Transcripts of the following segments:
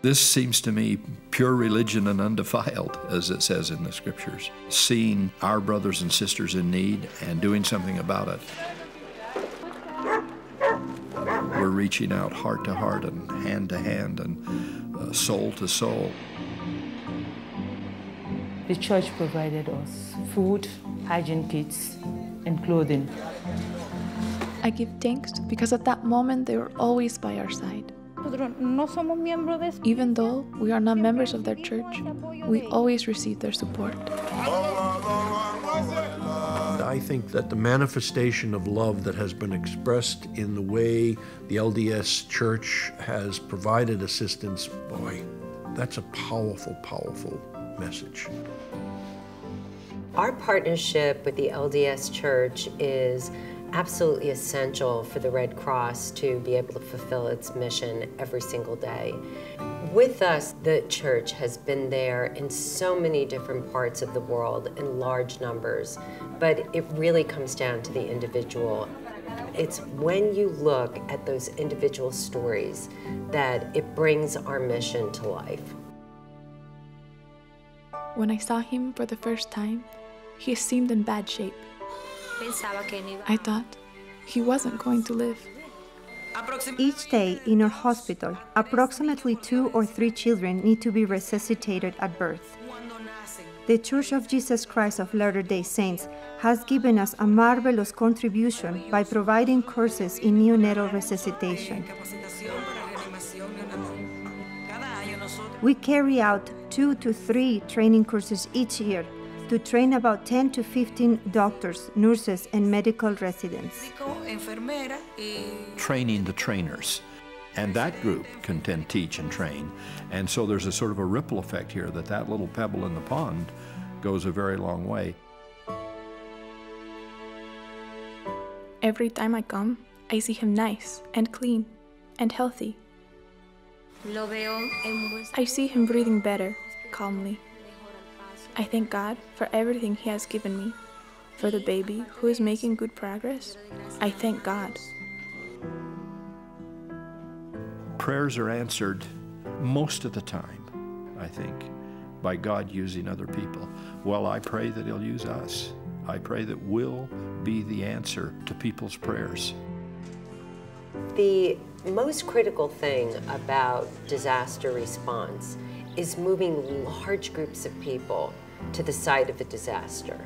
This seems to me pure religion and undefiled, as it says in the scriptures. Seeing our brothers and sisters in need and doing something about it. We're reaching out heart to heart and hand to hand and soul to soul. The church provided us food, hygiene kits, and clothing. I give thanks because at that moment they were always by our side. Even though we are not members of their church, we always receive their support. I think that the manifestation of love that has been expressed in the way the LDS Church has provided assistance, boy, that's a powerful, powerful message. Our partnership with the LDS Church is absolutely essential for the Red Cross to be able to fulfill its mission every single day. With us, the church has been there in so many different parts of the world in large numbers, but it really comes down to the individual. It's when you look at those individual stories that it brings our mission to life. When I saw him for the first time, he seemed in bad shape. I thought he wasn't going to live. Each day in our hospital, approximately 2 or 3 children need to be resuscitated at birth. The Church of Jesus Christ of Latter-day Saints has given us a marvelous contribution by providing courses in neonatal resuscitation. We carry out 2 to 3 training courses each year to train about 10 to 15 doctors, nurses, and medical residents. Training the trainers. And that group can then teach and train. And so there's a sort of a ripple effect here that little pebble in the pond goes a very long way. Every time I come, I see him nice and clean and healthy. I see him breathing better, calmly. I thank God for everything He has given me. For the baby who is making good progress, I thank God. Prayers are answered most of the time, I think, by God using other people. Well, I pray that He'll use us. I pray that we'll be the answer to people's prayers. The most critical thing about disaster response is moving large groups of people to the site of a disaster.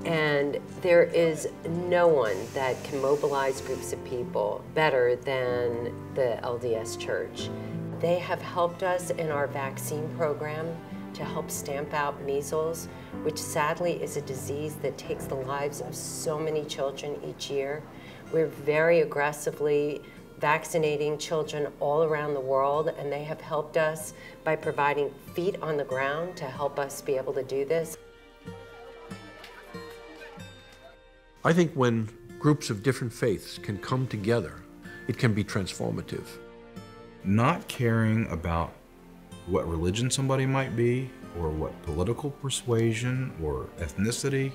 And there is no one that can mobilize groups of people better than the LDS Church. They have helped us in our vaccine program to help stamp out measles, which sadly is a disease that takes the lives of so many children each year. We're very aggressively vaccinating children all around the world, and they have helped us by providing feet on the ground to help us be able to do this. I think when groups of different faiths can come together, it can be transformative. Not caring about what religion somebody might be, or what political persuasion or ethnicity,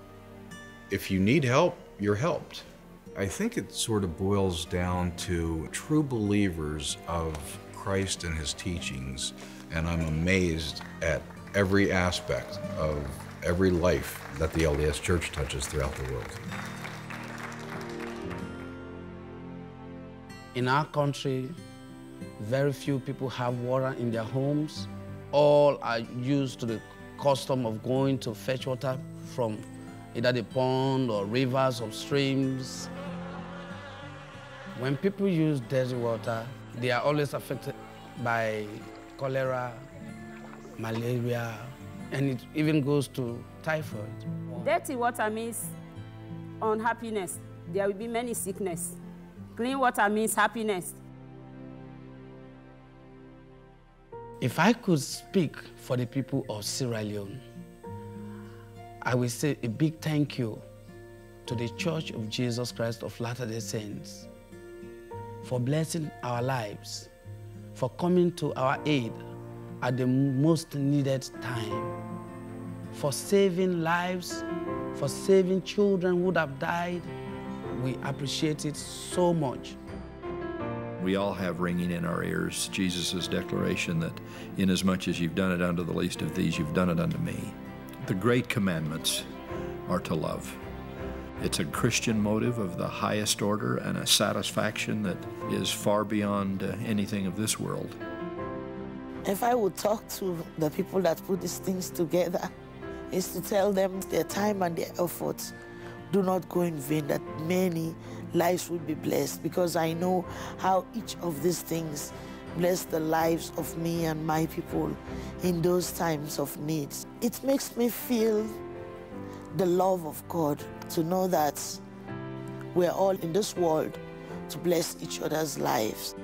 if you need help, you're helped. I think it sort of boils down to true believers of Christ and His teachings, and I'm amazed at every aspect of every life that the LDS Church touches throughout the world. In our country, very few people have water in their homes. All are used to the custom of going to fetch water from either the pond or rivers or streams. When people use dirty water, they are always affected by cholera, malaria, and it even goes to typhoid. Dirty water means unhappiness. There will be many sickness. Clean water means happiness. If I could speak for the people of Sierra Leone, I will say a big thank you to the Church of Jesus Christ of Latter-day Saints for blessing our lives, for coming to our aid at the most needed time, for saving lives, for saving children who would have died. We appreciate it so much. We all have ringing in our ears Jesus' declaration that inasmuch as you've done it unto the least of these, you've done it unto me. The great commandments are to love. It's a Christian motive of the highest order and a satisfaction that is far beyond anything of this world. If I would talk to the people that put these things together, is to tell them their time and their efforts do not go in vain, that many lives will be blessed, because I know how each of these things bless the lives of me and my people in those times of need. It makes me feel the love of God to know that we're all in this world to bless each other's lives.